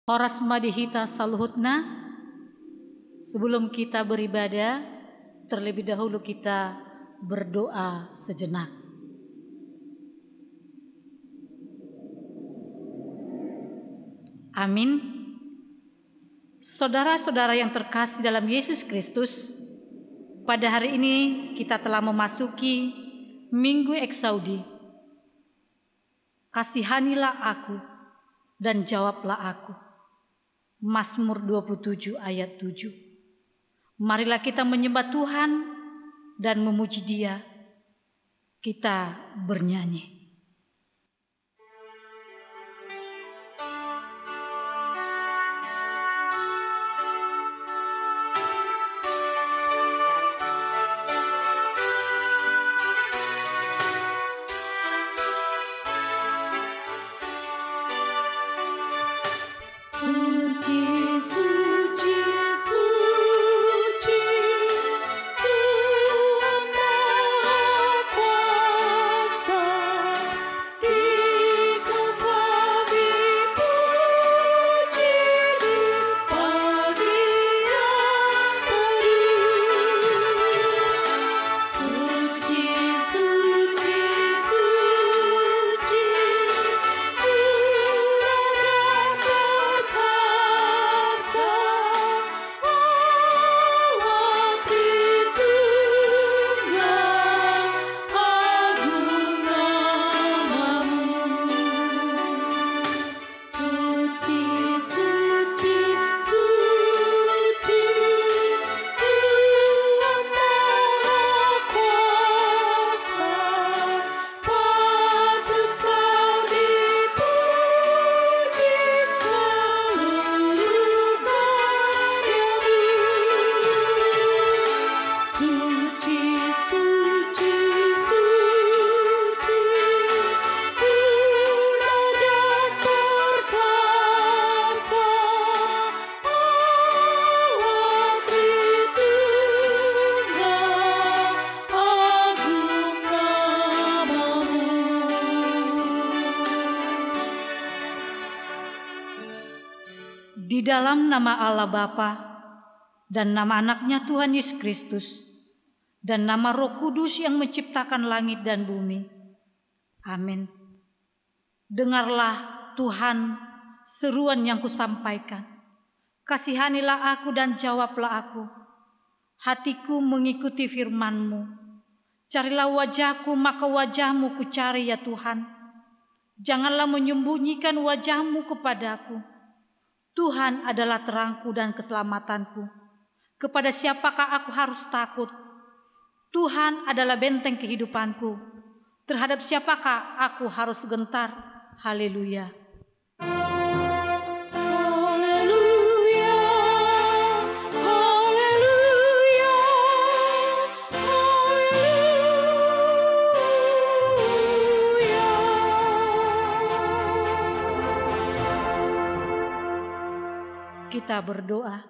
Horas madihita saluhutna. Sebelum kita beribadah, terlebih dahulu kita berdoa sejenak. Amin. Saudara-saudara yang terkasih dalam Yesus Kristus, pada hari ini kita telah memasuki Minggu Eksaudi. Kasihanilah aku dan jawablah aku. Mazmur 27 ayat 7. Marilah kita menyembah Tuhan dan memuji Dia. Kita bernyanyi. Di dalam nama Allah Bapa dan nama anaknya Tuhan Yesus Kristus dan nama Roh Kudus yang menciptakan langit dan bumi. Amin. Dengarlah Tuhan seruan yang kusampaikan. Kasihanilah aku dan jawablah aku. Hatiku mengikuti firman-Mu. Carilah wajahku maka wajah-Mu kucari ya Tuhan. Janganlah menyembunyikan wajah-Mu kepadaku. Tuhan adalah terangku dan keselamatanku. Kepada siapakah aku harus takut? Tuhan adalah benteng kehidupanku. Terhadap siapakah aku harus gentar? Haleluya. Kita berdoa.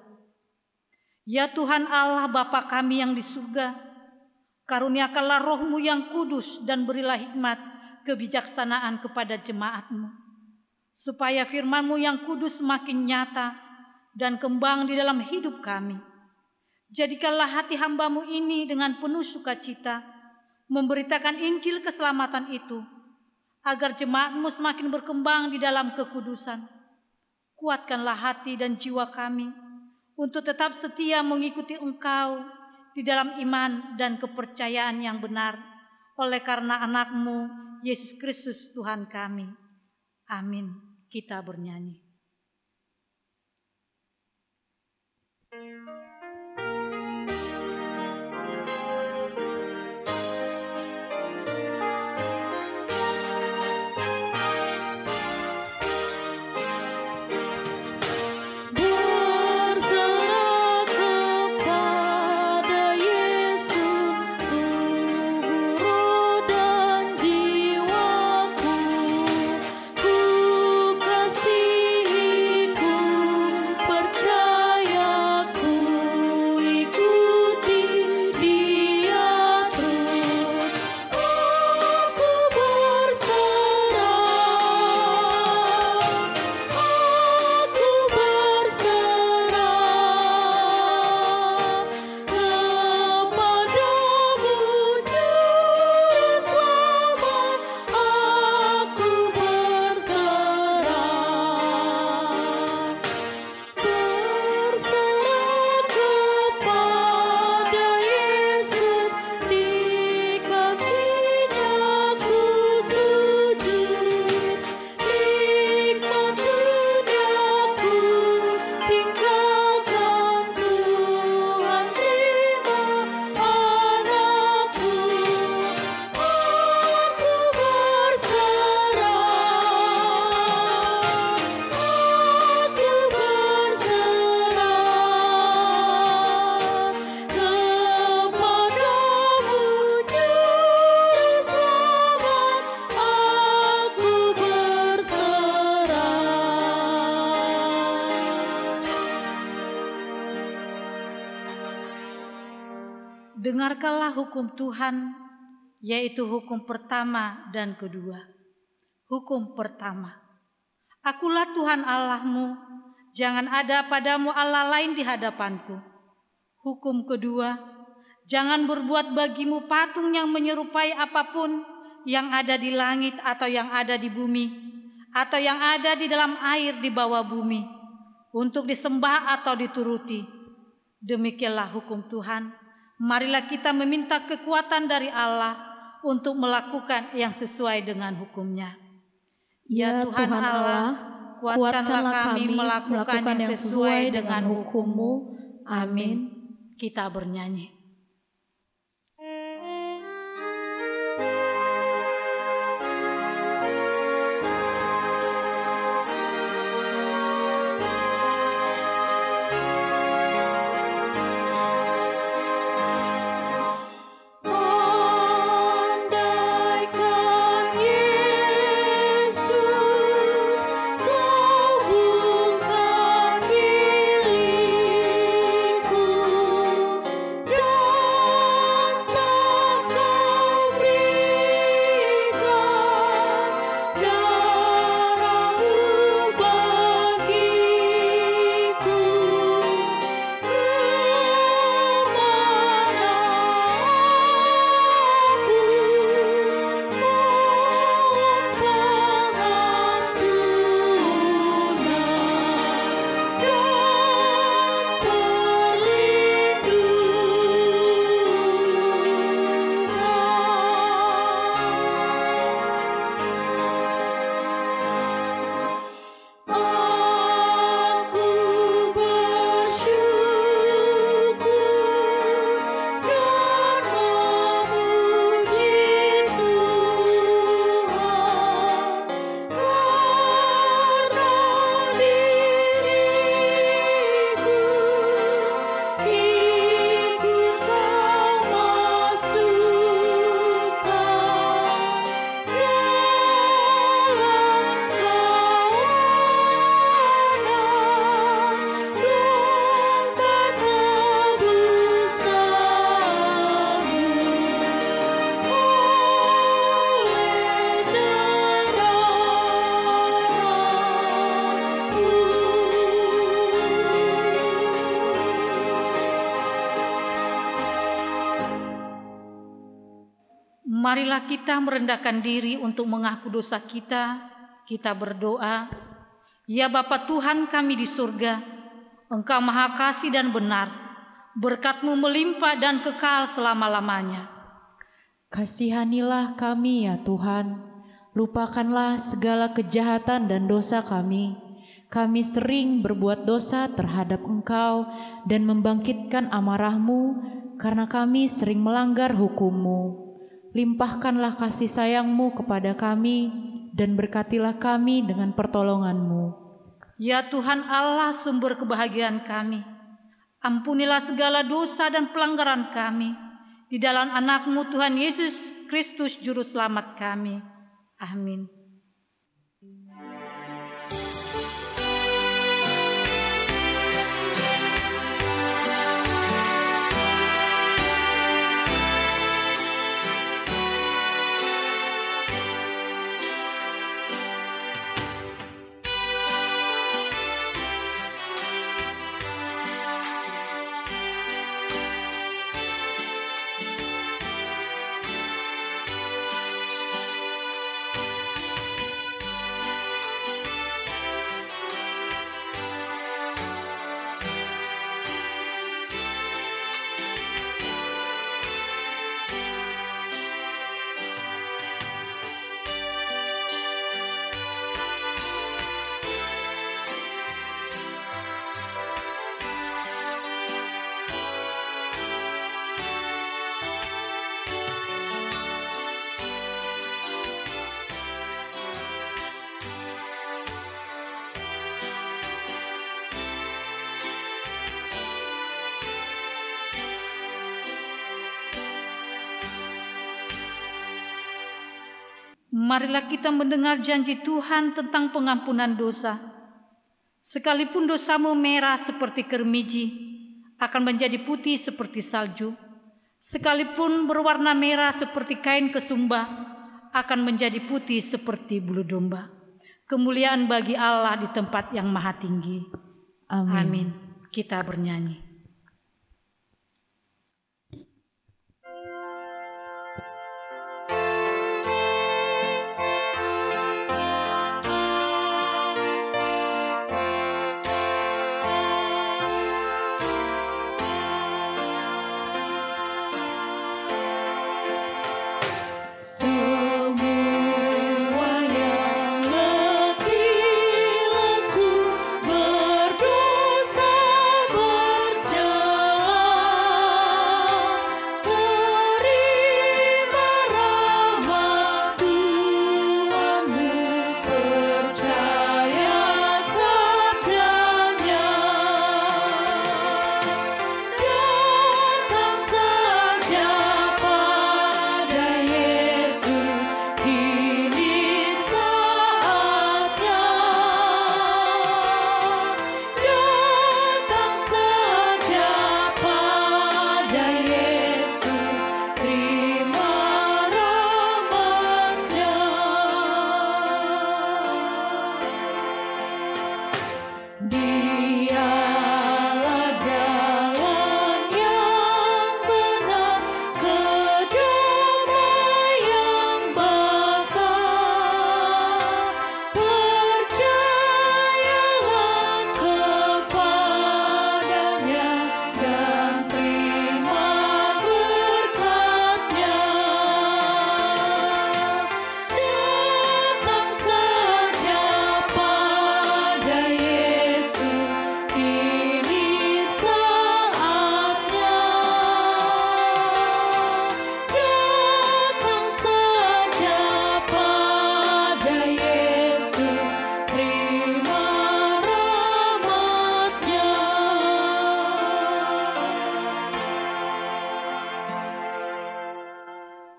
Ya Tuhan Allah Bapa kami yang di surga, karuniakanlah Roh-Mu yang kudus dan berilah hikmat kebijaksanaan kepada jemaat-Mu, supaya firman-Mu yang kudus semakin nyata dan kembang di dalam hidup kami. Jadikanlah hati hamba-Mu ini dengan penuh sukacita, memberitakan Injil keselamatan itu, agar jemaat-Mu semakin berkembang di dalam kekudusan. Kuatkanlah hati dan jiwa kami untuk tetap setia mengikuti Engkau di dalam iman dan kepercayaan yang benar oleh karena anak-Mu Yesus Kristus Tuhan kami. Amin. Kita bernyanyi. Kasih Dengarkanlah hukum Tuhan, yaitu hukum pertama dan kedua. Hukum pertama, Akulah Tuhan Allahmu, jangan ada padamu Allah lain di hadapanku. Hukum kedua, jangan berbuat bagimu patung yang menyerupai apapun yang ada di langit atau yang ada di bumi, atau yang ada di dalam air di bawah bumi, untuk disembah atau dituruti. Demikianlah hukum Tuhan. Marilah kita meminta kekuatan dari Allah untuk melakukan yang sesuai dengan hukum-Nya. Ya Tuhan Allah, kuatkanlah kami melakukan yang sesuai dengan hukum-Mu. Amin. Kita bernyanyi. Marilah kita merendahkan diri untuk mengaku dosa kita. Kita berdoa, Ya Bapa Tuhan kami di surga, Engkau Maha Kasih dan benar, berkat-Mu melimpah dan kekal selama-lamanya. Kasihanilah kami ya Tuhan, lupakanlah segala kejahatan dan dosa kami. Kami sering berbuat dosa terhadap Engkau dan membangkitkan amarah-Mu karena kami sering melanggar hukum-Mu. Limpahkanlah kasih sayang-Mu kepada kami dan berkatilah kami dengan pertolongan-Mu. Ya Tuhan Allah sumber kebahagiaan kami, ampunilah segala dosa dan pelanggaran kami. Di dalam anak-Mu Tuhan Yesus Kristus Juru Selamat kami. Amin. Marilah kita mendengar janji Tuhan tentang pengampunan dosa. Sekalipun dosamu merah seperti kermiji, akan menjadi putih seperti salju. Sekalipun berwarna merah seperti kain kesumba, akan menjadi putih seperti bulu domba. Kemuliaan bagi Allah di tempat yang maha tinggi. Amin. Amin. Kita bernyanyi.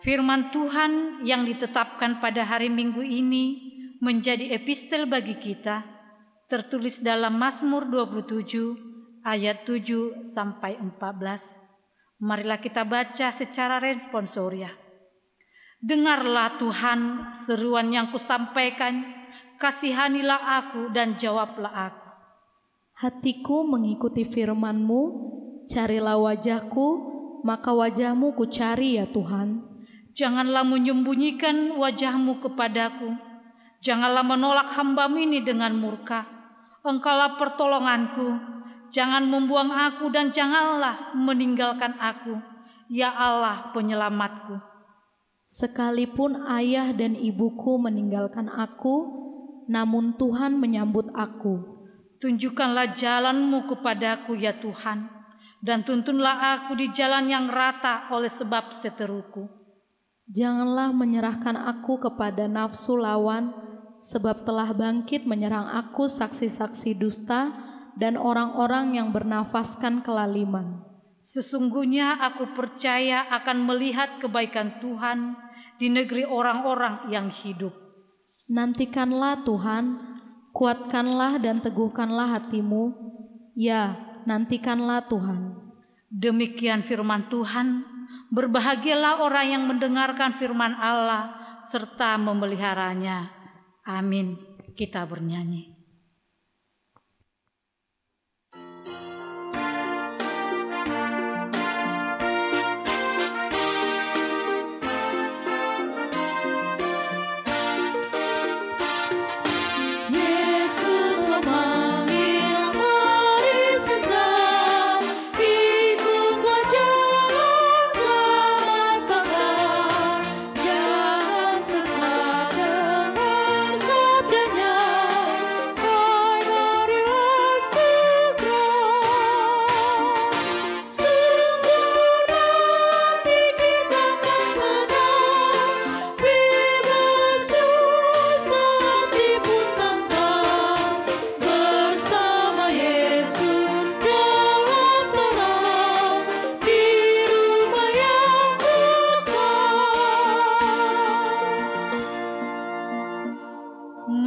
Firman Tuhan yang ditetapkan pada hari Minggu ini menjadi epistel bagi kita, tertulis dalam Mazmur 27 ayat 7 sampai 14. Marilah kita baca secara responsoria. Dengarlah Tuhan seruan yang kusampaikan, kasihanilah aku dan jawablah aku. Hatiku mengikuti firman-Mu, carilah wajah-Ku, maka wajah-Mu ku cari ya Tuhan. Janganlah menyembunyikan wajah-Mu kepadaku, janganlah menolak hamba-Mu ini dengan murka. Engkaulah pertolonganku, jangan membuang aku dan janganlah meninggalkan aku, ya Allah penyelamatku. Sekalipun ayah dan ibuku meninggalkan aku, namun Tuhan menyambut aku. Tunjukkanlah jalan-Mu kepadaku ya Tuhan, dan tuntunlah aku di jalan yang rata oleh sebab seteruku. Janganlah menyerahkan aku kepada nafsu lawan, sebab telah bangkit menyerang aku saksi-saksi dusta dan orang-orang yang bernafaskan kelaliman. Sesungguhnya aku percaya akan melihat kebaikan Tuhan di negeri orang-orang yang hidup. Nantikanlah Tuhan, kuatkanlah dan teguhkanlah hatimu. Ya, nantikanlah Tuhan. Demikian firman Tuhan. Berbahagialah orang yang mendengarkan firman Allah serta memeliharanya. Amin. Kita bernyanyi.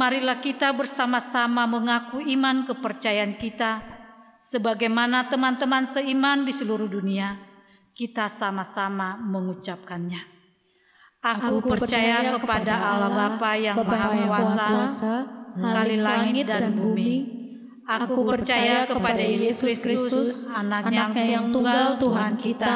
Marilah kita bersama-sama mengaku iman kepercayaan kita sebagaimana teman-teman seiman di seluruh dunia. kita sama-sama mengucapkannya. Aku percaya kepada Allah Bapa yang Maha Kuasa, Khalik langit dan bumi. Aku percaya kepada Yesus Kristus, Anaknya yang tunggal Tuhan kita,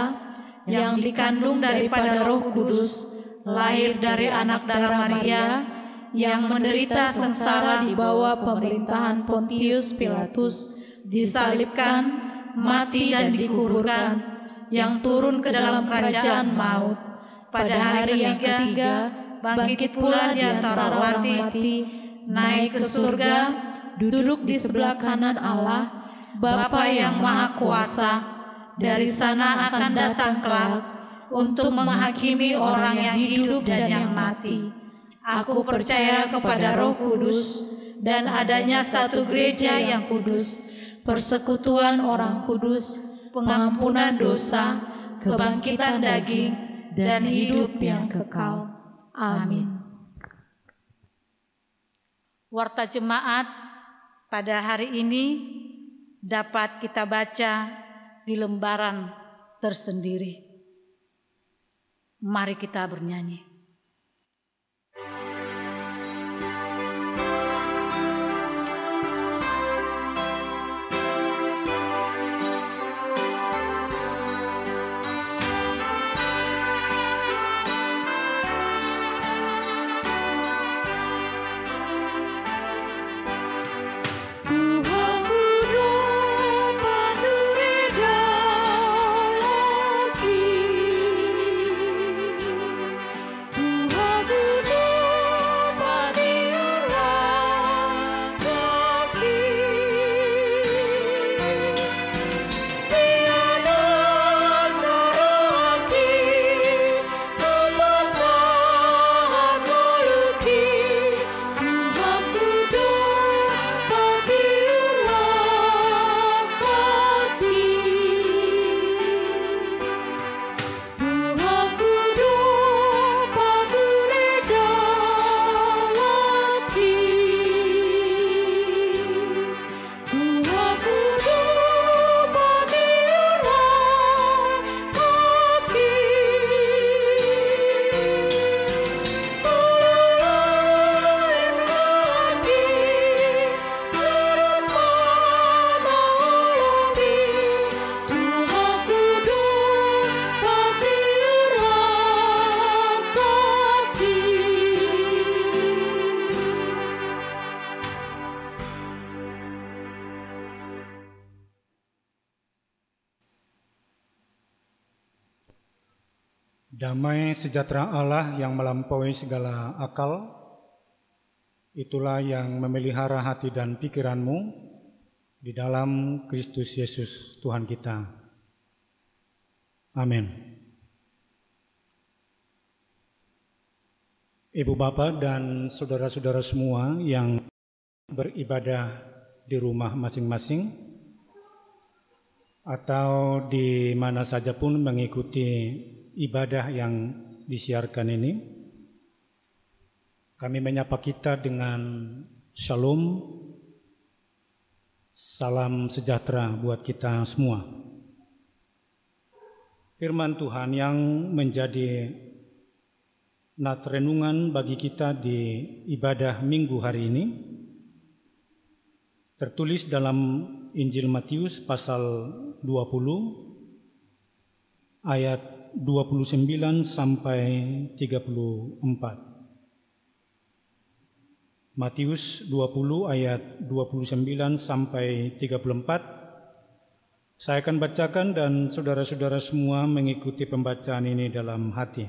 yang dikandung daripada Roh Kudus, lahir dari anak darah Maria, yang menderita sengsara di bawah pemerintahan Pontius Pilatus, disalibkan, mati dan dikuburkan, yang turun ke dalam kerajaan maut. Pada hari yang ketiga, bangkit pula di antara orang mati, naik ke surga, duduk di sebelah kanan Allah, Bapa yang Maha Kuasa. Dari sana akan datang kelak untuk menghakimi orang yang hidup dan yang mati. Aku percaya kepada Roh Kudus dan adanya satu gereja yang kudus, persekutuan orang kudus, pengampunan dosa, kebangkitan daging, dan hidup yang kekal. Amin. Warta jemaat pada hari ini dapat kita baca di lembaran tersendiri. Mari kita bernyanyi. Damai sejahtera Allah yang melampaui segala akal, itulah yang memelihara hati dan pikiranmu di dalam Kristus Yesus Tuhan kita. Amin. Ibu Bapak dan saudara-saudara semua yang beribadah di rumah masing-masing atau di mana saja pun mengikuti ibadah yang disiarkan ini, kami menyapa kita dengan shalom, salam sejahtera buat kita semua. Firman Tuhan yang menjadi nats renungan bagi kita di ibadah minggu hari ini tertulis dalam Injil Matius pasal 20 ayat 29 sampai 34. Matius 20 ayat 29 sampai 34. Saya akan bacakan dan saudara-saudara semua mengikuti pembacaan ini dalam hati.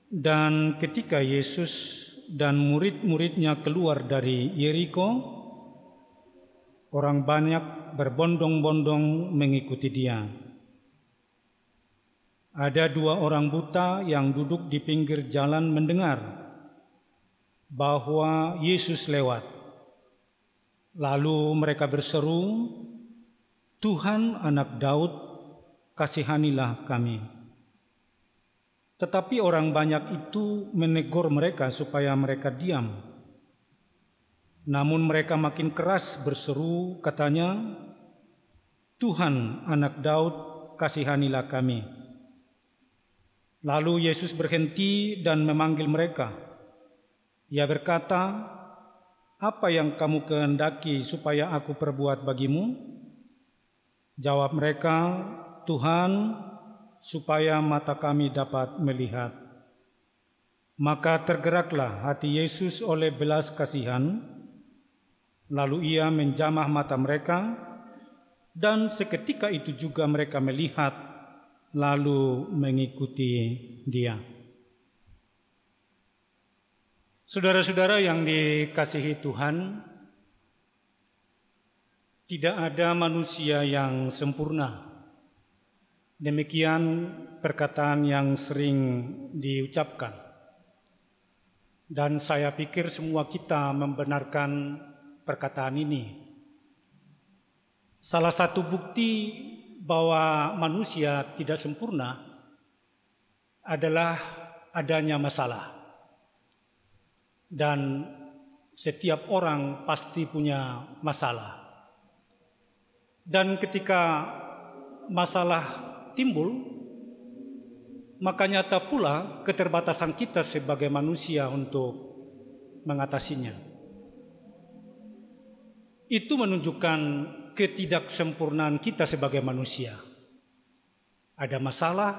Dan ketika Yesus dan murid-muridnya keluar dari Yeriko, orang banyak berbondong-bondong mengikuti dia. Ada dua orang buta yang duduk di pinggir jalan mendengar bahwa Yesus lewat. Lalu mereka berseru, "Tuhan, Anak Daud, kasihanilah kami." Tetapi orang banyak itu menegur mereka supaya mereka diam. Namun mereka makin keras berseru, katanya, Tuhan, Anak Daud, kasihanilah kami. Lalu Yesus berhenti dan memanggil mereka. Ia berkata, apa yang kamu kehendaki supaya aku perbuat bagimu? Jawab mereka, Tuhan, supaya mata kami dapat melihat. Maka tergeraklah hati Yesus oleh belas kasihan, lalu ia menjamah mata mereka, dan seketika itu juga mereka melihat, lalu mengikuti Dia. Saudara-saudara yang dikasihi Tuhan, tidak ada manusia yang sempurna. Demikian perkataan yang sering diucapkan. Dan saya pikir semua kita membenarkan perkataan ini. Salah satu bukti bahwa manusia tidak sempurna adalah adanya masalah. Dan setiap orang pasti punya masalah. Dan ketika masalah timbul, maka nyata pula keterbatasan kita sebagai manusia untuk mengatasinya. Itu menunjukkan ketidaksempurnaan kita sebagai manusia. Ada masalah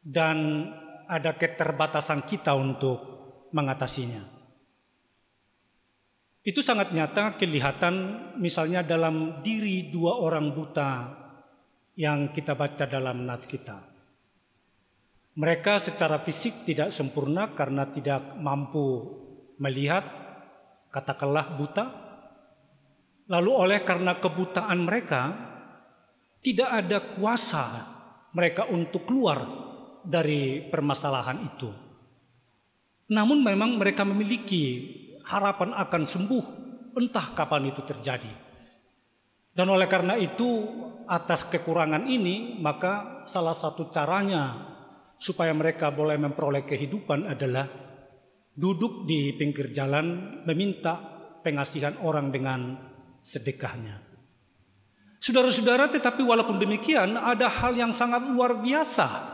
dan ada keterbatasan kita untuk mengatasinya. Itu sangat nyata kelihatan misalnya dalam diri dua orang buta yang kita baca dalam nats kita. Mereka secara fisik tidak sempurna karena tidak mampu melihat, katakanlah buta. Lalu oleh karena kebutaan mereka, tidak ada kuasa mereka untuk keluar dari permasalahan itu. Namun memang mereka memiliki harapan akan sembuh, entah kapan itu terjadi. Dan oleh karena itu, atas kekurangan ini, maka salah satu caranya supaya mereka boleh memperoleh kehidupan adalah duduk di pinggir jalan, meminta pengasihan orang dengan sedekahnya. Saudara-saudara, tetapi walaupun demikian, ada hal yang sangat luar biasa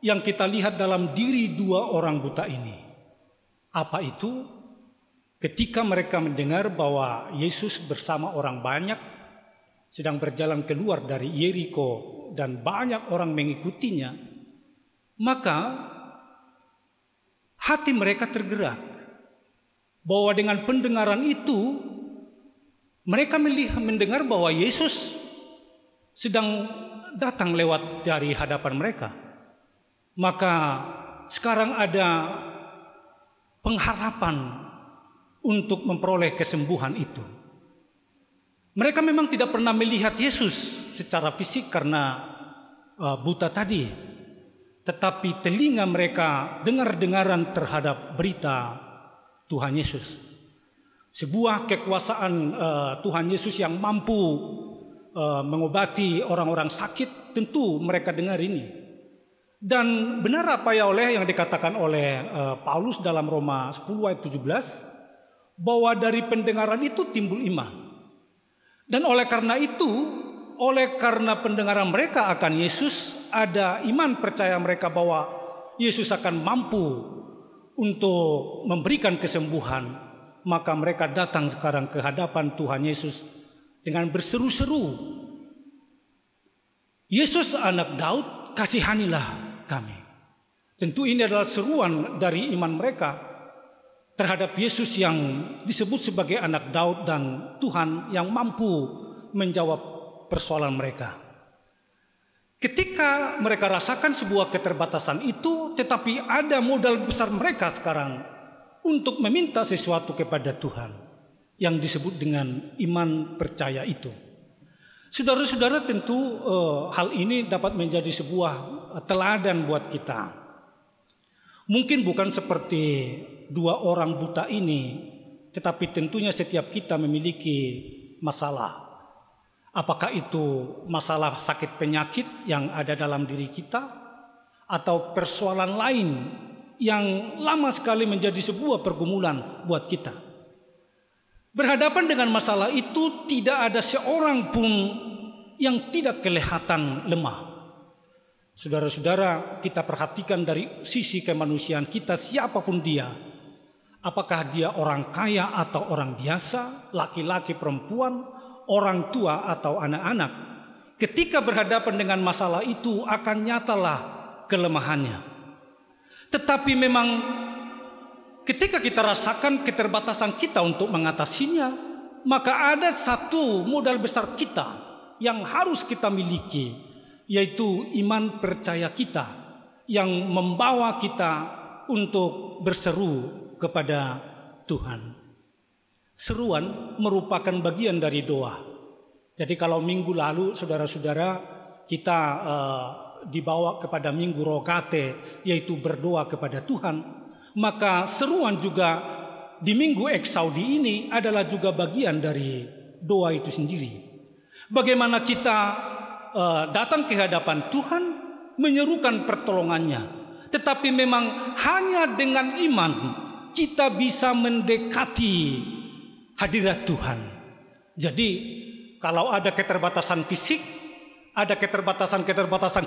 yang kita lihat dalam diri dua orang buta ini. Apa itu? Ketika mereka mendengar bahwa Yesus bersama orang banyak sedang berjalan keluar dari Yeriko dan banyak orang mengikutinya, maka hati mereka tergerak bahwa dengan pendengaran itu mereka mendengar bahwa Yesus sedang datang lewat dari hadapan mereka. Maka sekarang ada pengharapan untuk memperoleh kesembuhan itu. Mereka memang tidak pernah melihat Yesus secara fisik karena buta tadi, tetapi telinga mereka dengar-dengaran terhadap berita Tuhan Yesus. Sebuah kekuasaan Tuhan Yesus yang mampu mengobati orang-orang sakit, tentu mereka dengar ini. Dan benar apa yang dikatakan oleh Paulus dalam Roma 10 ayat 17, bahwa dari pendengaran itu timbul iman. Dan oleh karena itu, oleh karena pendengaran mereka akan Yesus, ada iman percaya mereka bahwa Yesus akan mampu untuk memberikan kesembuhan, maka mereka datang sekarang ke hadapan Tuhan Yesus dengan berseru-seru, Yesus Anak Daud, kasihanilah kami. Tentu ini adalah seruan dari iman mereka terhadap Yesus yang disebut sebagai Anak Daud dan Tuhan yang mampu menjawab persoalan mereka. Ketika mereka rasakan sebuah keterbatasan itu, tetapi ada modal besar mereka sekarang untuk meminta sesuatu kepada Tuhan yang disebut dengan iman percaya itu. Saudara-saudara, tentu hal ini dapat menjadi sebuah teladan buat kita. Mungkin bukan seperti dua orang buta ini, tetapi tentunya setiap kita memiliki masalah. Apakah itu masalah sakit penyakit yang ada dalam diri kita, atau persoalan lain yang lama sekali menjadi sebuah pergumulan buat kita. Berhadapan dengan masalah itu, tidak ada seorang pun yang tidak kelihatan lemah. Saudara-saudara, kita perhatikan dari sisi kemanusiaan kita, siapapun dia, apakah dia orang kaya atau orang biasa, laki-laki, perempuan, orang tua atau anak-anak, ketika berhadapan dengan masalah itu akan nyatalah kelemahannya. Tetapi memang ketika kita rasakan keterbatasan kita untuk mengatasinya, maka ada satu modal besar kita yang harus kita miliki, yaitu iman percaya kita yang membawa kita untuk berseru kepada Tuhan. Seruan merupakan bagian dari doa. Jadi kalau minggu lalu saudara-saudara kita dibawa kepada minggu rogate, yaitu berdoa kepada Tuhan, maka seruan juga di minggu eksaudi ini adalah juga bagian dari doa itu sendiri. Bagaimana kita datang ke hadapan Tuhan menyerukan pertolongannya, tetapi memang hanya dengan iman kita bisa mendekati hadirat Tuhan. Jadi kalau ada keterbatasan fisik, ada keterbatasan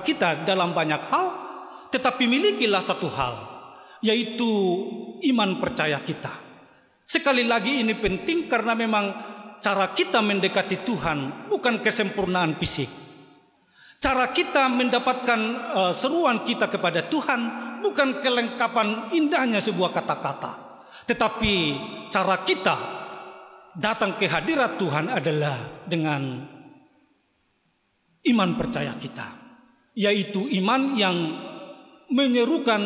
kita dalam banyak hal, tetapi milikilah satu hal, yaitu iman percaya kita. Sekali lagi ini penting karena memang cara kita mendekati Tuhan bukan kesempurnaan fisik. Cara kita mendapatkan seruan kita kepada Tuhan bukan kelengkapan indahnya sebuah kata-kata, tetapi cara kita datang ke hadirat Tuhan adalah dengan iman percaya kita, yaitu iman yang menyerukan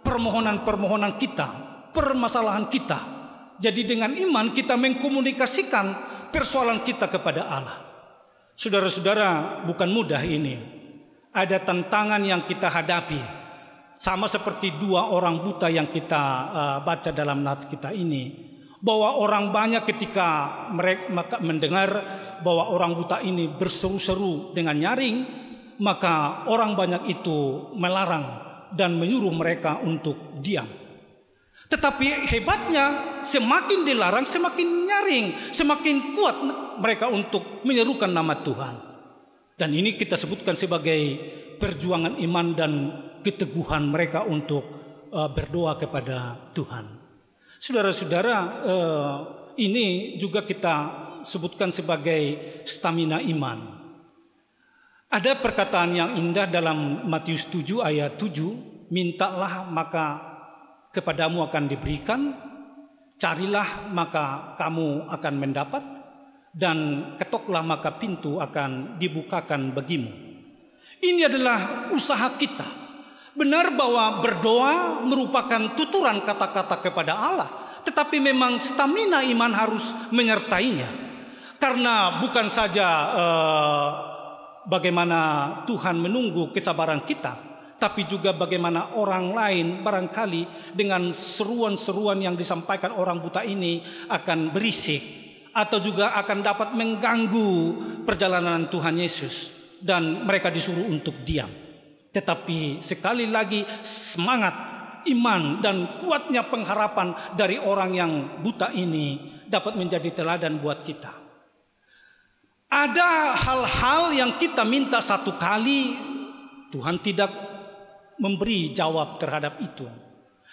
permohonan-permohonan kita, permasalahan kita. Jadi dengan iman kita mengkomunikasikan persoalan kita kepada Allah. Saudara-saudara, bukan mudah ini. Ada tantangan yang kita hadapi. Sama seperti dua orang buta yang kita baca dalam nats kita ini. Bahwa orang banyak ketika mereka mendengar bahwa orang buta ini berseru-seru dengan nyaring, maka orang banyak itu melarang dan menyuruh mereka untuk diam. Tetapi hebatnya, semakin dilarang semakin nyaring, semakin kuat mereka untuk menyerukan nama Tuhan. Dan ini kita sebutkan sebagai perjuangan iman dan keteguhan mereka untuk berdoa kepada Tuhan. Saudara-saudara, ini juga kita sebutkan sebagai stamina iman. Ada perkataan yang indah dalam Matius 7 ayat 7, mintalah maka kepadamu akan diberikan, carilah maka kamu akan mendapat, dan ketoklah maka pintu akan dibukakan bagimu. Ini adalah usaha kita. Benar bahwa berdoa merupakan tuturan kata-kata kepada Allah, tetapi memang stamina iman harus menyertainya. Karena bukan saja bagaimana Tuhan menunggu kesabaran kita, tapi juga bagaimana orang lain barangkali dengan seruan-seruan yang disampaikan orang buta ini akan berisik atau juga akan dapat mengganggu perjalanan Tuhan Yesus dan mereka disuruh untuk diam. Tetapi sekali lagi semangat iman dan kuatnya pengharapan dari orang yang buta ini dapat menjadi teladan buat kita. Ada hal-hal yang kita minta satu kali, Tuhan tidak memberi jawab terhadap itu.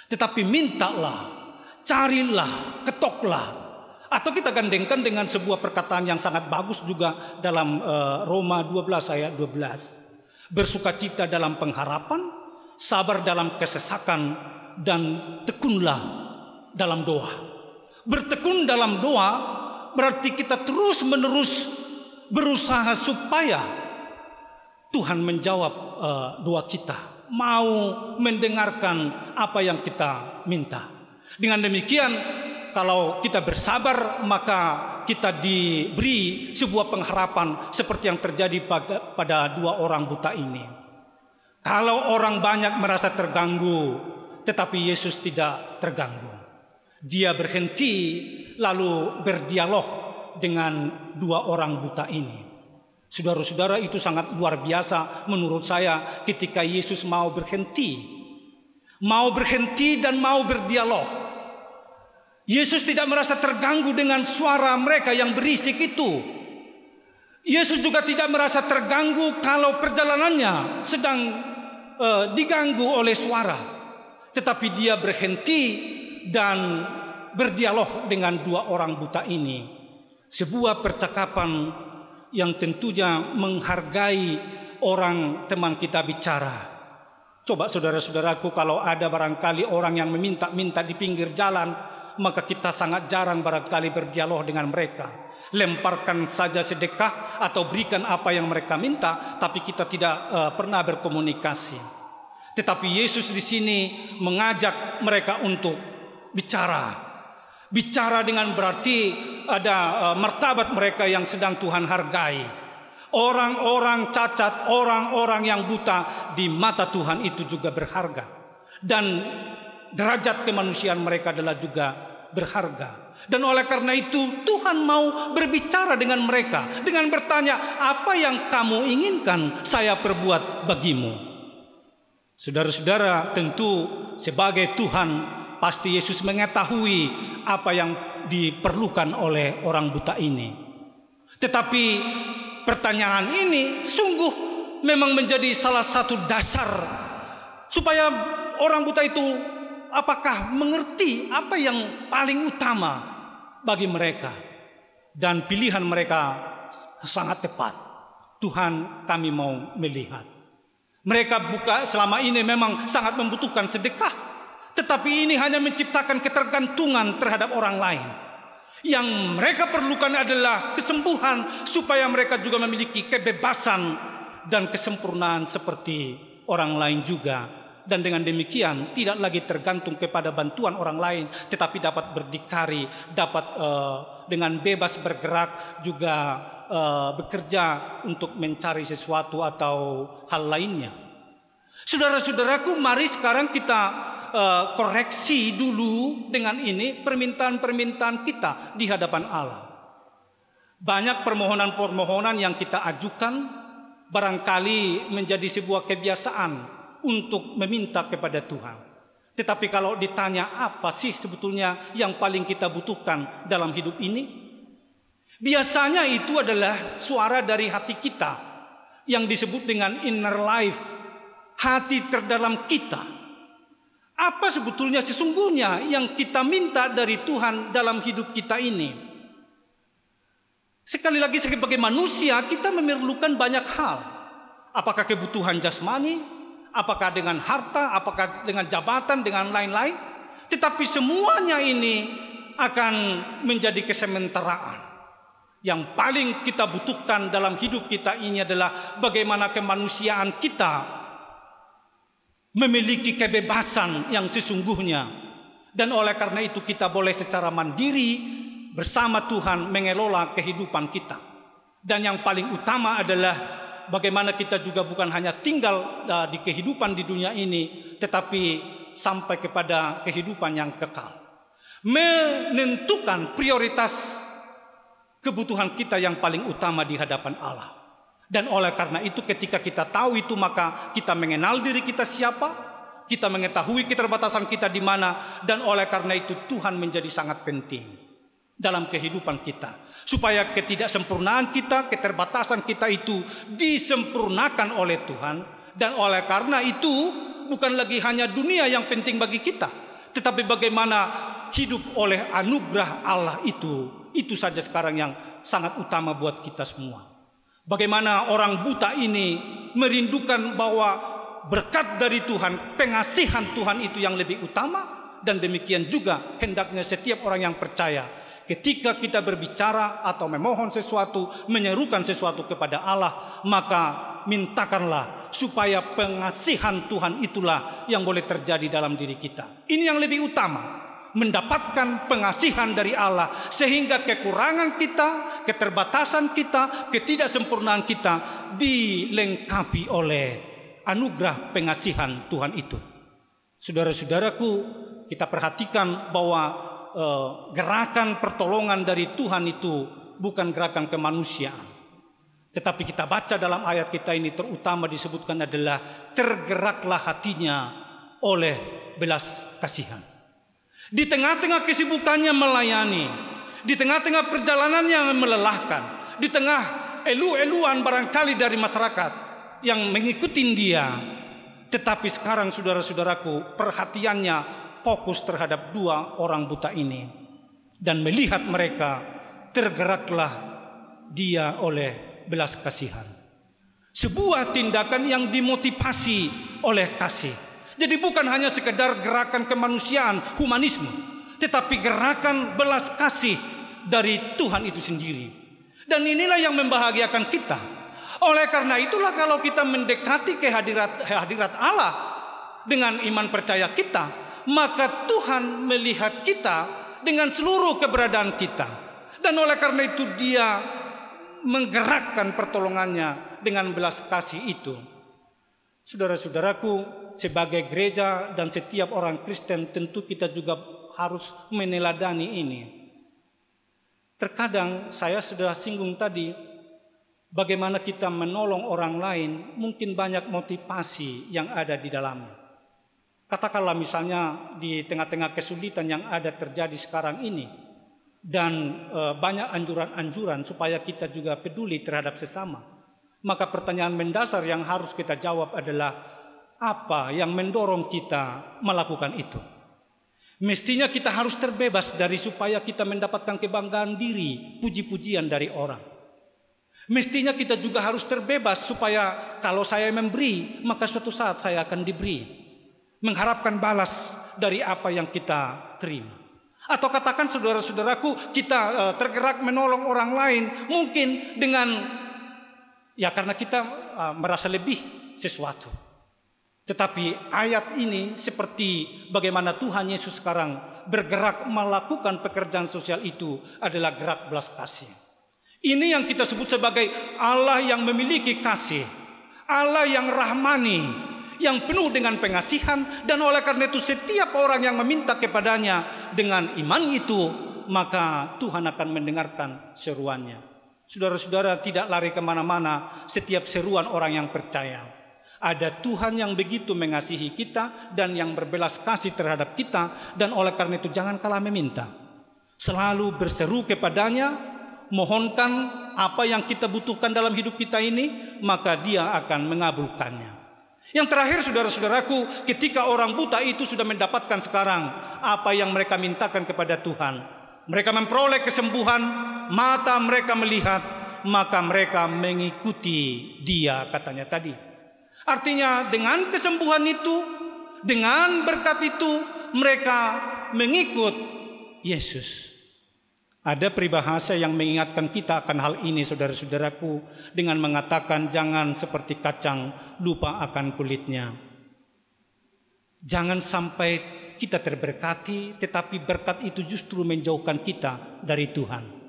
Tetapi mintalah, carilah, ketoklah. Atau kita gandengkan dengan sebuah perkataan yang sangat bagus juga dalam Roma 12 ayat 12. Bersukacita dalam pengharapan, sabar dalam kesesakan, dan tekunlah dalam doa. Bertekun dalam doa berarti kita terus-menerus berusaha supaya Tuhan menjawab doa kita, mau mendengarkan apa yang kita minta. Dengan demikian, kalau kita bersabar, maka kita diberi sebuah pengharapan seperti yang terjadi pada dua orang buta ini. Kalau orang banyak merasa terganggu, tetapi Yesus tidak terganggu. Dia berhenti lalu berdialog dengan dua orang buta ini. Saudara-saudara, itu sangat luar biasa menurut saya ketika Yesus mau berhenti dan mau berdialog. Yesus tidak merasa terganggu dengan suara mereka yang berisik itu. Yesus juga tidak merasa terganggu kalau perjalanannya sedang diganggu oleh suara. Tetapi dia berhenti dan berdialog dengan dua orang buta ini. Sebuah percakapan yang tentunya menghargai orang teman kita bicara. Coba saudara-saudaraku, kalau ada barangkali orang yang meminta-minta di pinggir jalan, maka kita sangat jarang barangkali berdialog dengan mereka. Lemparkan saja sedekah atau berikan apa yang mereka minta, tapi kita tidak pernah berkomunikasi. Tetapi Yesus di sini mengajak mereka untuk bicara. Bicara dengan berarti ada martabat mereka yang sedang Tuhan hargai. Orang-orang cacat, orang-orang yang buta di mata Tuhan itu juga berharga. Dan derajat kemanusiaan mereka adalah juga berharga. Dan oleh karena itu Tuhan mau berbicara dengan mereka dengan bertanya, apa yang kamu inginkan saya perbuat bagimu? Saudara-saudara, tentu sebagai Tuhan pasti Yesus mengetahui apa yang diperlukan oleh orang buta ini. Tetapi pertanyaan ini sungguh memang menjadi salah satu dasar supaya orang buta itu apakah mengerti apa yang paling utama bagi mereka. Dan pilihan mereka sangat tepat. Tuhan, kami mau melihat. Mereka selama ini memang sangat membutuhkan sedekah, tetapi ini hanya menciptakan ketergantungan terhadap orang lain. Yang mereka perlukan adalah kesembuhan supaya mereka juga memiliki kebebasan dan kesempurnaan seperti orang lain juga. Dan dengan demikian tidak lagi tergantung kepada bantuan orang lain, tetapi dapat berdikari, dapat dengan bebas bergerak, juga bekerja untuk mencari sesuatu atau hal lainnya. Saudara-saudaraku, mari sekarang kita koreksi dulu dengan ini permintaan-permintaan kita di hadapan Allah. Banyak permohonan-permohonan yang kita ajukan barangkali menjadi sebuah kebiasaan untuk meminta kepada Tuhan. Tetapi kalau ditanya apa sih sebetulnya yang paling kita butuhkan dalam hidup ini, biasanya itu adalah suara dari hati kita yang disebut dengan inner life, hati terdalam kita. Apa sebetulnya sesungguhnya yang kita minta dari Tuhan dalam hidup kita ini? Sekali lagi, sebagai manusia kita memerlukan banyak hal. Apakah kebutuhan jasmani? Apakah dengan harta, apakah dengan jabatan, dengan lain-lain. Tetapi semuanya ini akan menjadi kesementaraan. Yang paling kita butuhkan dalam hidup kita ini adalah bagaimana kemanusiaan kita memiliki kebebasan yang sesungguhnya. Dan oleh karena itu kita boleh secara mandiri bersama Tuhan mengelola kehidupan kita. Dan yang paling utama adalah bagaimana kita juga bukan hanya tinggal di kehidupan di dunia ini, tetapi sampai kepada kehidupan yang kekal. Menentukan prioritas kebutuhan kita yang paling utama di hadapan Allah. Dan oleh karena itu ketika kita tahu itu, maka kita mengenal diri kita siapa, kita mengetahui keterbatasan kita di mana, dan oleh karena itu Tuhan menjadi sangat penting dalam kehidupan kita. Supaya ketidaksempurnaan kita, keterbatasan kita itu disempurnakan oleh Tuhan. Dan oleh karena itu bukan lagi hanya dunia yang penting bagi kita, tetapi bagaimana hidup oleh anugerah Allah itu saja sekarang yang sangat utama buat kita semua. Bagaimana orang buta ini merindukan bahwa berkat dari Tuhan, pengasihan Tuhan itu yang lebih utama. Dan demikian juga hendaknya setiap orang yang percaya, ketika kita berbicara atau memohon sesuatu, menyerukan sesuatu kepada Allah, maka mintakanlah supaya pengasihan Tuhan itulah yang boleh terjadi dalam diri kita. Ini yang lebih utama, mendapatkan pengasihan dari Allah, sehingga kekurangan kita, keterbatasan kita, ketidaksempurnaan kita dilengkapi oleh anugerah pengasihan Tuhan itu. Saudara-saudaraku, kita perhatikan bahwa gerakan pertolongan dari Tuhan itu bukan gerakan kemanusiaan. Tetapi kita baca dalam ayat kita ini terutama disebutkan adalah tergeraklah hatinya oleh belas kasihan. Di tengah-tengah kesibukannya melayani, di tengah-tengah perjalanan yang melelahkan, di tengah elu-eluan barangkali dari masyarakat yang mengikuti dia. Tetapi sekarang saudara-saudaraku, perhatiannya fokus terhadap 2 orang buta ini. Dan melihat mereka, tergeraklah dia oleh belas kasihan. Sebuah tindakan yang dimotivasi oleh kasih. Jadi bukan hanya sekedar gerakan kemanusiaan, humanisme, tetapi gerakan belas kasih dari Tuhan itu sendiri. Dan inilah yang membahagiakan kita. Oleh karena itulah kalau kita mendekati kehadirat Allah dengan iman percaya kita, maka Tuhan melihat kita dengan seluruh keberadaan kita. Dan oleh karena itu dia menggerakkan pertolongannya dengan belas kasih itu. Saudara-saudaraku, sebagai gereja dan setiap orang Kristen tentu kita juga harus meneladani ini. Terkadang saya sudah singgung tadi, bagaimana kita menolong orang lain, mungkin banyak motivasi yang ada di dalamnya. Katakanlah misalnya di tengah-tengah kesulitan yang ada terjadi sekarang ini, dan banyak anjuran-anjuran supaya kita juga peduli terhadap sesama. Maka pertanyaan mendasar yang harus kita jawab adalah, apa yang mendorong kita melakukan itu? Mestinya kita harus terbebas dari supaya kita mendapatkan kebanggaan diri, puji-pujian dari orang. Mestinya kita juga harus terbebas supaya kalau saya memberi, maka suatu saat saya akan diberi. Mengharapkan balas dari apa yang kita terima. Atau katakan saudara-saudaraku, kita tergerak menolong orang lain mungkin dengan, ya karena kita merasa lebih sesuatu. Tetapi ayat ini seperti bagaimana Tuhan Yesus sekarang bergerak melakukan pekerjaan sosial itu adalah gerak belas kasih. Ini yang kita sebut sebagai Allah yang memiliki kasih, Allah yang rahmani, yang penuh dengan pengasihan, dan oleh karena itu setiap orang yang meminta kepadanya dengan iman itu, maka Tuhan akan mendengarkan seruannya. Saudara-saudara, tidak lari kemana-mana setiap seruan orang yang percaya. Ada Tuhan yang begitu mengasihi kita dan yang berbelas kasih terhadap kita, dan oleh karena itu jangan kalah meminta. Selalu berseru kepadanya, mohonkan apa yang kita butuhkan dalam hidup kita ini, maka dia akan mengabulkannya. Yang terakhir saudara-saudaraku, ketika orang buta itu sudah mendapatkan sekarang apa yang mereka mintakan kepada Tuhan, mereka memperoleh kesembuhan, mata mereka melihat, maka mereka mengikuti dia, katanya tadi. Artinya dengan kesembuhan itu, dengan berkat itu, mereka mengikut Yesus. Ada peribahasa yang mengingatkan kita akan hal ini, saudara-saudaraku, dengan mengatakan jangan seperti kacang lupa akan kulitnya. Jangan sampai kita terberkati, tetapi berkat itu justru menjauhkan kita dari Tuhan.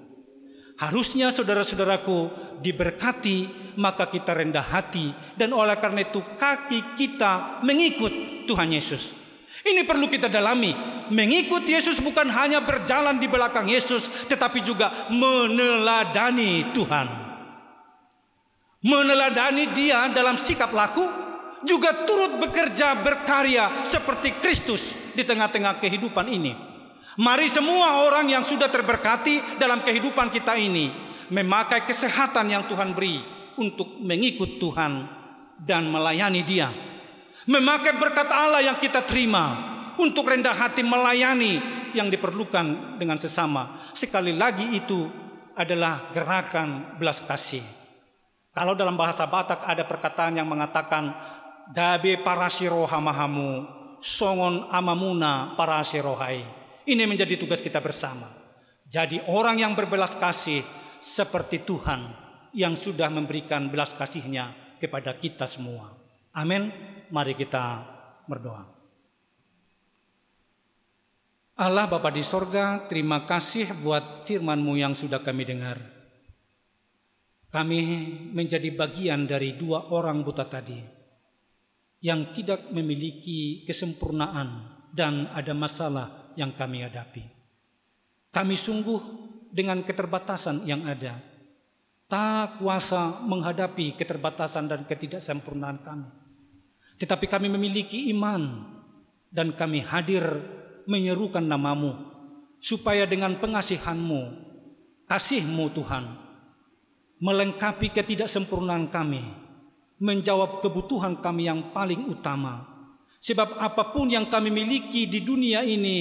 Harusnya saudara-saudaraku diberkati, maka kita rendah hati, dan oleh karena itu kaki kita mengikut Tuhan Yesus. Ini perlu kita dalami. Mengikut Yesus bukan hanya berjalan di belakang Yesus, tetapi juga meneladani Tuhan. Meneladani dia dalam sikap laku, juga turut bekerja berkarya seperti Kristus di tengah-tengah kehidupan ini. Mari semua orang yang sudah terberkati dalam kehidupan kita ini memakai kesehatan yang Tuhan beri untuk mengikut Tuhan dan melayani dia. Memakai berkat Allah yang kita terima untuk rendah hati melayani yang diperlukan dengan sesama. Sekali lagi itu adalah gerakan belas kasih. Kalau dalam bahasa Batak ada perkataan yang mengatakan dabe parasiroha mahamu songon amamuna parasirohai. Ini menjadi tugas kita bersama. Jadi orang yang berbelas kasih seperti Tuhan yang sudah memberikan belas kasih-Nya kepada kita semua. Amin. Mari kita berdoa. Allah Bapa di sorga, terima kasih buat firman-Mu yang sudah kami dengar. Kami menjadi bagian dari 2 orang buta tadi yang tidak memiliki kesempurnaan dan ada masalah yang kami hadapi. Kami sungguh dengan keterbatasan yang ada, tak kuasa menghadapi keterbatasan dan ketidaksempurnaan kami. Tetapi kami memiliki iman dan kami hadir menyerukan nama-Mu, supaya dengan pengasihan-Mu, kasih-Mu Tuhan, melengkapi ketidaksempurnaan kami, menjawab kebutuhan kami yang paling utama. Sebab apapun yang kami miliki di dunia ini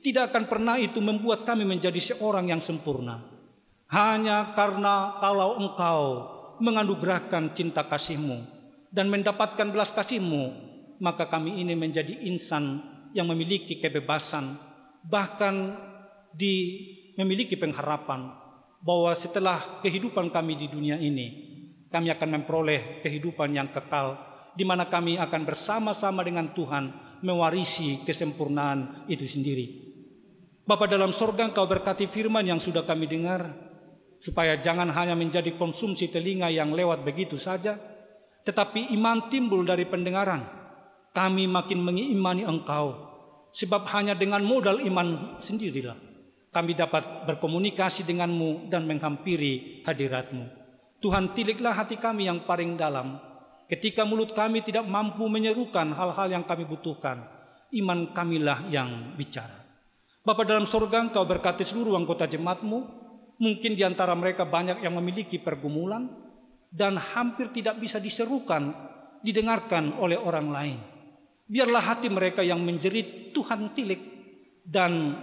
tidak akan pernah itu membuat kami menjadi seorang yang sempurna. Hanya karena kalau Engkau menganugerahkan cinta kasih-Mu dan mendapatkan belas kasih-Mu, maka kami ini menjadi insan yang memiliki kebebasan, bahkan memiliki pengharapan bahwa setelah kehidupan kami di dunia ini, kami akan memperoleh kehidupan yang kekal, di mana kami akan bersama-sama dengan Tuhan mewarisi kesempurnaan itu sendiri. Bapa dalam sorga, Engkau berkati firman yang sudah kami dengar, supaya jangan hanya menjadi konsumsi telinga yang lewat begitu saja, tetapi iman timbul dari pendengaran. Kami makin mengimani Engkau, sebab hanya dengan modal iman sendirilah kami dapat berkomunikasi dengan-Mu dan menghampiri hadirat-Mu. Tuhan, tiliklah hati kami yang paling dalam. Ketika mulut kami tidak mampu menyerukan hal-hal yang kami butuhkan, iman kamilah yang bicara. Bapa dalam sorga, Engkau berkati seluruh anggota jemaat-Mu. Mungkin di antara mereka banyak yang memiliki pergumulan dan hampir tidak bisa diserukan, didengarkan oleh orang lain. Biarlah hati mereka yang menjerit, Tuhan tilik dan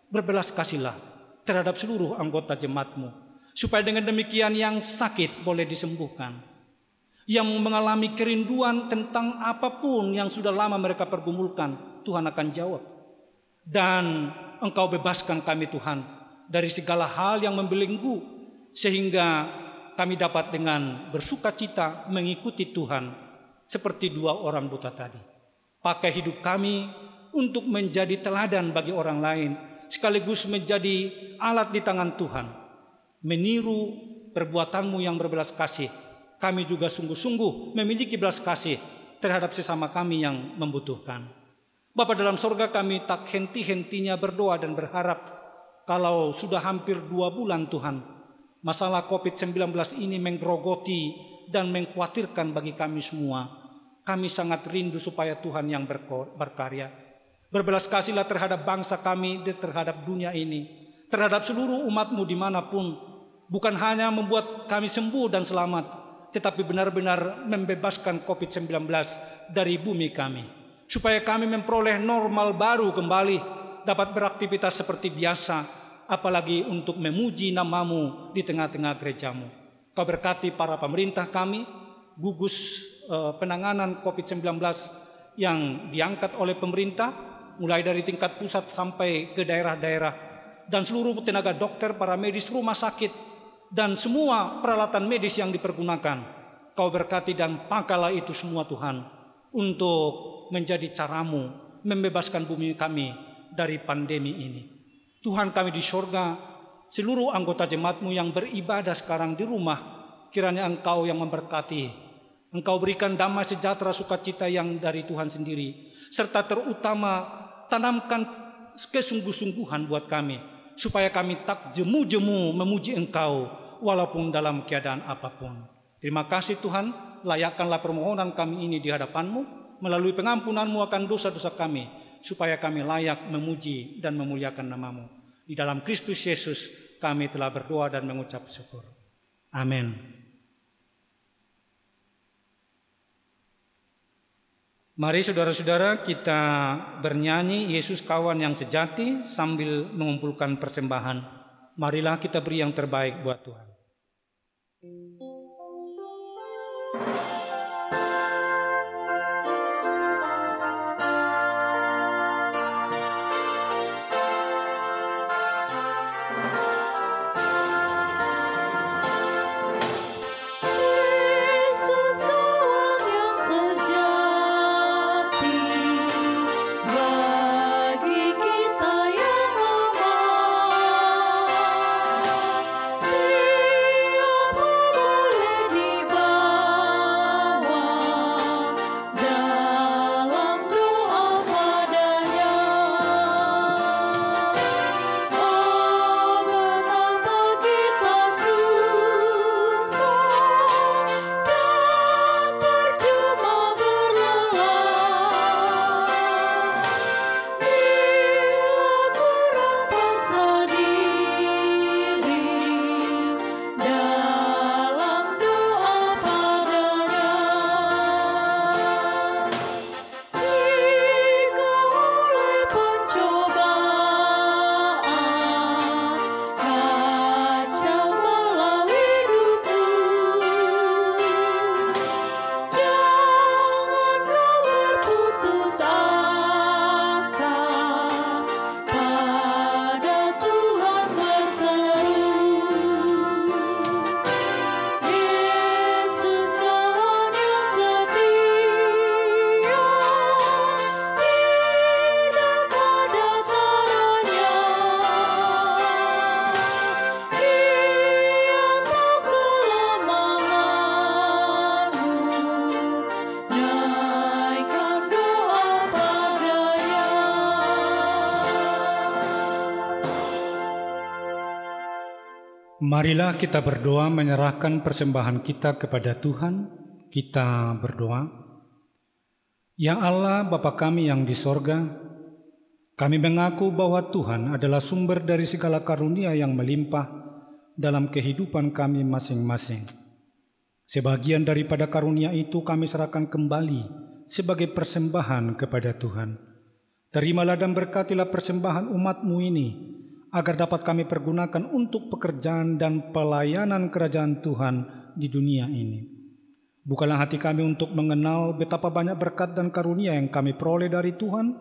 berbelas kasihlah terhadap seluruh anggota jemaat-Mu. Supaya dengan demikian yang sakit boleh disembuhkan, yang mengalami kerinduan tentang apapun yang sudah lama mereka pergumulkan, Tuhan akan jawab. Dan Engkau bebaskan kami Tuhan dari segala hal yang membelenggu, sehingga kami dapat dengan bersuka cita mengikuti Tuhan seperti dua orang buta tadi. Pakai hidup kami untuk menjadi teladan bagi orang lain, sekaligus menjadi alat di tangan Tuhan, meniru perbuatan-Mu yang berbelas kasih. Kami juga sungguh-sungguh memiliki belas kasih terhadap sesama kami yang membutuhkan. Bapa dalam sorga, kami tak henti-hentinya berdoa dan berharap kalau sudah hampir 2 bulan Tuhan, masalah COVID-19 ini menggerogoti dan mengkhawatirkan bagi kami semua. Kami sangat rindu supaya Tuhan yang berkarya. Berbelas kasihlah terhadap bangsa kami, terhadap dunia ini, terhadap seluruh umat-Mu dimanapun. Bukan hanya membuat kami sembuh dan selamat, tetapi benar-benar membebaskan COVID-19 dari bumi kami, supaya kami memperoleh normal baru kembali, dapat beraktivitas seperti biasa, apalagi untuk memuji nama-Mu di tengah-tengah gereja-Mu. Kau berkati para pemerintah kami, gugus penanganan COVID-19 yang diangkat oleh pemerintah, mulai dari tingkat pusat sampai ke daerah-daerah, dan seluruh tenaga dokter, para medis, rumah sakit, dan semua peralatan medis yang dipergunakan. Kau berkati dan pakailah itu semua Tuhan, untuk menjadi cara-Mu membebaskan bumi kami dari pandemi ini. Tuhan kami di sorga, seluruh anggota jemaat-Mu yang beribadah sekarang di rumah, kiranya Engkau yang memberkati. Engkau berikan damai sejahtera sukacita yang dari Tuhan sendiri, serta terutama tanamkan kesungguh-sungguhan buat kami, supaya kami tak jemu-jemu memuji Engkau walaupun dalam keadaan apapun. Terima kasih Tuhan, layakkanlah permohonan kami ini di hadapan-Mu, melalui pengampunan-Mu akan dosa-dosa kami, supaya kami layak memuji dan memuliakan nama-Mu. Di dalam Kristus Yesus kami telah berdoa dan mengucap syukur. Amin. Mari saudara-saudara kita bernyanyi Yesus kawan yang sejati sambil mengumpulkan persembahan. Marilah kita beri yang terbaik buat Tuhan. Yesus Marilah kita berdoa menyerahkan persembahan kita kepada Tuhan. Kita berdoa. Ya Allah, Bapa kami yang di sorga, kami mengaku bahwa Tuhan adalah sumber dari segala karunia yang melimpah dalam kehidupan kami masing-masing. Sebagian daripada karunia itu kami serahkan kembali sebagai persembahan kepada Tuhan. Terimalah dan berkatilah persembahan umat-Mu ini, agar dapat kami pergunakan untuk pekerjaan dan pelayanan kerajaan Tuhan di dunia ini. Bukalah hati kami untuk mengenal betapa banyak berkat dan karunia yang kami peroleh dari Tuhan,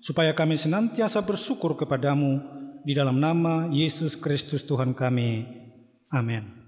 supaya kami senantiasa bersyukur kepadamu di dalam nama Yesus Kristus Tuhan kami. Amin.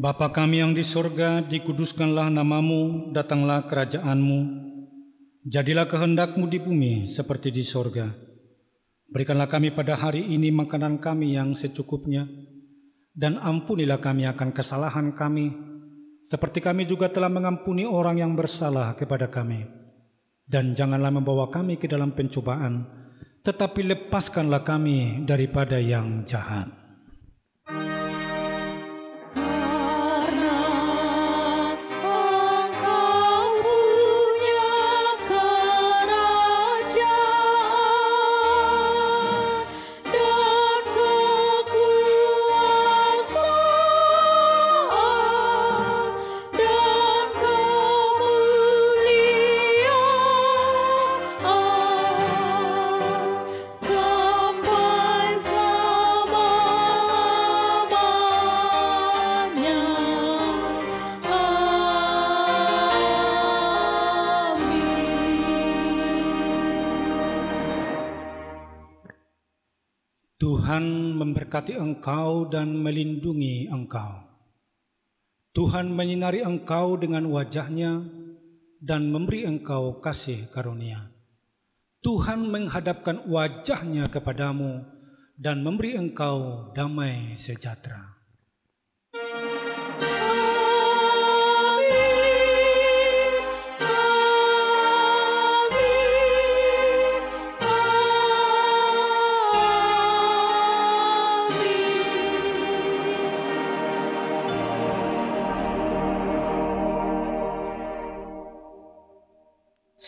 Bapa kami yang di sorga, dikuduskanlah namamu, datanglah kerajaanmu. Jadilah kehendak-Mu di bumi seperti di sorga. Berikanlah kami pada hari ini makanan kami yang secukupnya, dan ampunilah kami akan kesalahan kami, seperti kami juga telah mengampuni orang yang bersalah kepada kami. Dan janganlah membawa kami ke dalam pencobaan, tetapi lepaskanlah kami daripada yang jahat. Tuhan memberkati engkau dan melindungi engkau. Tuhan menyinari engkau dengan wajah-Nya dan memberi engkau kasih karunia. Tuhan menghadapkan wajah-Nya kepadamu dan memberi engkau damai sejahtera.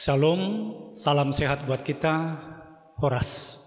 Shalom, salam sehat buat kita, Horas.